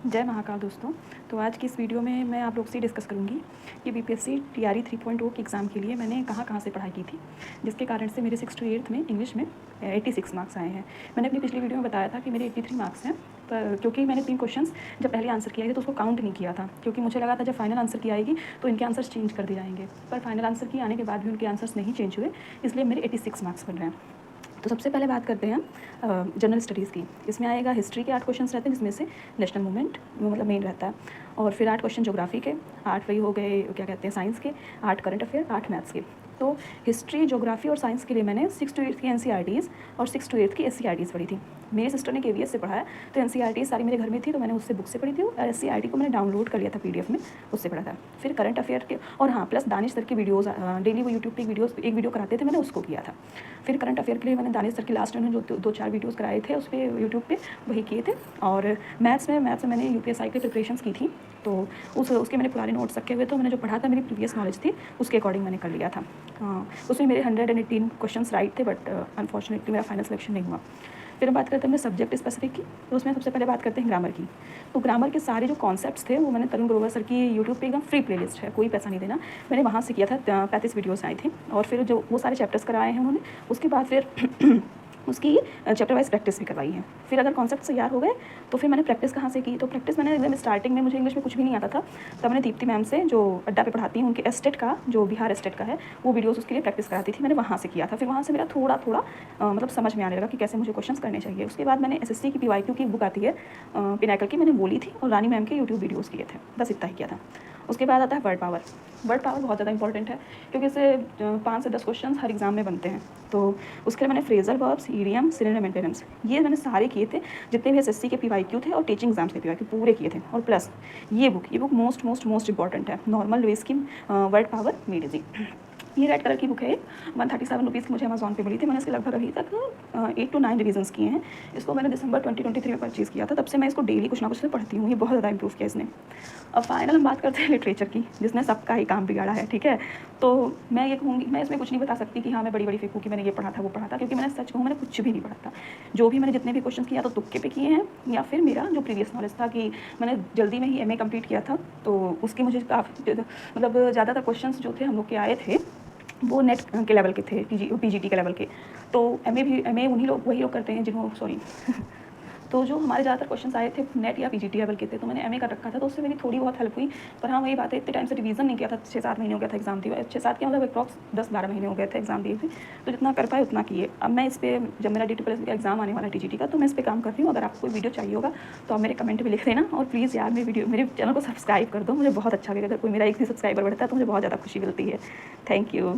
जय महाकाल दोस्तों। तो आज की इस वीडियो में मैं आप लोग से डिस्कस करूंगी कि बीपीएससी टीआरई 3.0 के एग्ज़ाम के लिए मैंने कहाँ से पढ़ाई की थी, जिसके कारण से मेरे 6 to 8th में इंग्लिश में 86 मार्क्स आए हैं। मैंने अपनी पिछली वीडियो में बताया था कि मेरे 83 मार्क्स हैं, पर क्योंकि मैंने 3 क्वेश्चंस जब पहले आंसर किया था तो उसको काउंट नहीं किया था, क्योंकि मुझे लगा था जब फाइनल आंसर की आएगी तो इनके आंसर्स चेंज कर दिए जाएंगे। पर फाइनल आंसर की आने के बाद भी उनके आंसर्स नहीं चेंज हुए, इसलिए मेरे 86 मार्क्स बन रहे हैं। तो सबसे पहले बात करते हैं जनरल स्टडीज़ की। इसमें आएगा हिस्ट्री के 8 क्वेश्चंस रहते हैं, जिसमें से नेशनल मूवमेंट मतलब मेन रहता है, और फिर 8 क्वेश्चन ज्योग्राफी के, 8 वही हो गए क्या कहते हैं साइंस के, 8 करंट अफेयर, 8 मैथ्स के। तो हिस्ट्री, ज्योग्राफी और साइंस के लिए मैंने 6 to 8th की एनसीईआरटीज़ और 6 to 8th की एससीईआरटीज़ पढ़ी थी। मेरी सिस्टर ने केवीएस से पढ़ा है, तो एनसीईआरटीज़ सारी मेरे घर में थी, तो मैंने उससे बुक से पढ़ी थी, और एससीईआरटी को मैंने डाउनलोड कर लिया था पीडीएफ में, उससे पढ़ा था। फिर करंट अफेयर के, और हाँ प्लस दानिश सर की वीडियोज़ डेली वो यूट्यूब पर एक वीडियो कराते थे, मैंने उसको किया था। फिर करंट अफेयर के लिए मैंने दानिश सर की लास्ट में जो 2-4 वीडियोज़ कराए थे उस पर यूट्यूब पर वही किए थे। और मैथ्स में मैंने यूपीएससी की प्रिपरेशंस की थी, तो उसके मैंने पुराने नोट्स रखे हुए, तो मैंने जो पढ़ा था मेरी प्रीवियस नॉलेज थी उसके अकॉर्डिंग मैंने कर लिया था। उसमें मेरे 118 क्वेश्चंस राइट थे, बट अनफॉर्चुनेटली मेरा फाइनल सिलेक्शन नहीं हुआ। फिर हम बात करते हैं अपने सब्जेक्ट स्पेसिफिक की, तो उसमें सबसे पहले बात करते हैं ग्रामर की। तो ग्रामर के सारे जो कॉन्सेप्ट्स थे वो मैंने तरुण ग्रोवर सर की यूट्यूब पे एकदम फ्री प्लेलिस्ट है, कोई पैसा नहीं देना, मैंने वहाँ से किया था। 35 वीडियोज़ आए थे, और फिर जो वो सारे चैप्टर्स कराए हैं उन्होंने, उसके बाद फिर उसकी चैप्टर वाइज प्रैक्टिस भी करवाई है। फिर अगर कॉन्सेप्ट तैयार हो गए तो फिर मैंने प्रैक्टिस कहाँ से की, तो प्रैक्टिस मैंने एकदम स्टार्टिंग में, मुझे इंग्लिश में कुछ भी नहीं आता था, तब मैंने दीप्ति मैम से, जो अड्डा पे पढ़ाती हैं, उनके एस्टेट का, जो बिहार एस्टेट का है, वो वीडियोस उसके लिए प्रैक्टिस कराती थी, मैंने वहाँ से किया था। फिर वहाँ से मेरा थोड़ा मतलब समझ में आने लगा कि कैसे मुझे क्वेश्चंस करने चाहिए। उसके बाद मैंने एसएससी की पीवाईक्यू की बुक आती है पिनाकल की, मैंने बोली थी, और रानी मैम के यूट्यूब वीडियोज़ किए थे, बस इतना ही किया था। उसके बाद आता है वर्ड पावर। वर्ड पावर बहुत ज़्यादा इंपॉर्टेंट है, क्योंकि इससे 5 से 10 क्वेश्चन हर एग्जाम में बनते हैं। तो उसके लिए मैंने phrasal verbs, idiom, synonym, antonyms, ये मैंने सारे किए थे, जितने भी एसएससी के पीवाईक्यू थे और टीचिंग एग्जाम्स के पीवाईक्यू पूरे किए थे। और प्लस ये बुक मोस्ट इंपॉर्टेंट है, नॉर्मल लुईस की वर्ड पावर मेड इजी। ये रेड कलर की बुक है, 137 रुपीज़ की मुझे अमेजॉन पे मिली थी। मैंने इसके लगभग अभी तक 8 to 9 रिविजन्स किए हैं। इसको मैंने दिसंबर 2023 में परचेज़ किया था, तब से मैं इसको डेली कुछ ना कुछ पढ़ती हूँ। ये बहुत ज़्यादा इंप्रूव किया इसने। अब फाइनल हम बात करते हैं लिटरेचर की, जिसने सबका ही काम बिगाड़ा है, ठीक है। तो मैं ये कहूँगी, मैं इसमें कुछ नहीं बता सकती कि हाँ मैं बड़ी फेंकूँ कि मैंने ये पढ़ा था वो पढ़ा था, क्योंकि मैंने सच कहूँ मैंने कुछ भी नहीं पढ़ा था। जो भी मैंने जितने भी क्वेश्चन किया तो तुक्के पे किए हैं, या फिर मेरा जो प्रीवियस नॉलेज था कि मैंने जल्दी में ही एमए कंप्लीट किया था, तो उसके मुझे काफ़ी मतलब ज़्यादातर क्वेश्चन जो थे हम लोग के आए थे वो नेट के लेवल के थे, पीजीटी के लेवल के। तो एमए वही लोग करते हैं जिन्होंने तो जो हमारे ज़्यादातर क्वेश्चंस आए थे नेट या पीजीटी लेवल के थे, तो मैंने एमए कर रखा था, तो उससे मेरी थोड़ी बहुत हेल्प हुई। पर हाँ वही बात है, इतने टाइम से रिवीजन नहीं किया था, 6-7 महीने हो गया था एग्जाम दिए, 6-7 के मतलब अप्रॉक्स 10-12 महीने हो गए थे एग्जाम दिए थे, तो जितना कर पाए उतना किए। अब मैं इस पर, जब मेरा DT प्लस का एग्जाम आने वाला है टीजीटी का, तो मैं इस पर काम कर रही हूँ। अगर आपको कोई वीडियो चाहिए होगा तो आप मेरे कमेंट में लिख देना, और प्लीज़ यार मेरे चैनल को सब्सक्राइब कर दो, मुझे बहुत अच्छा लगेगा। अगर कोई मेरा एक भी सब्सक्राइबर बढ़ता है तो मुझे बहुत ज़्यादा खुशी मिलती है। Thank you.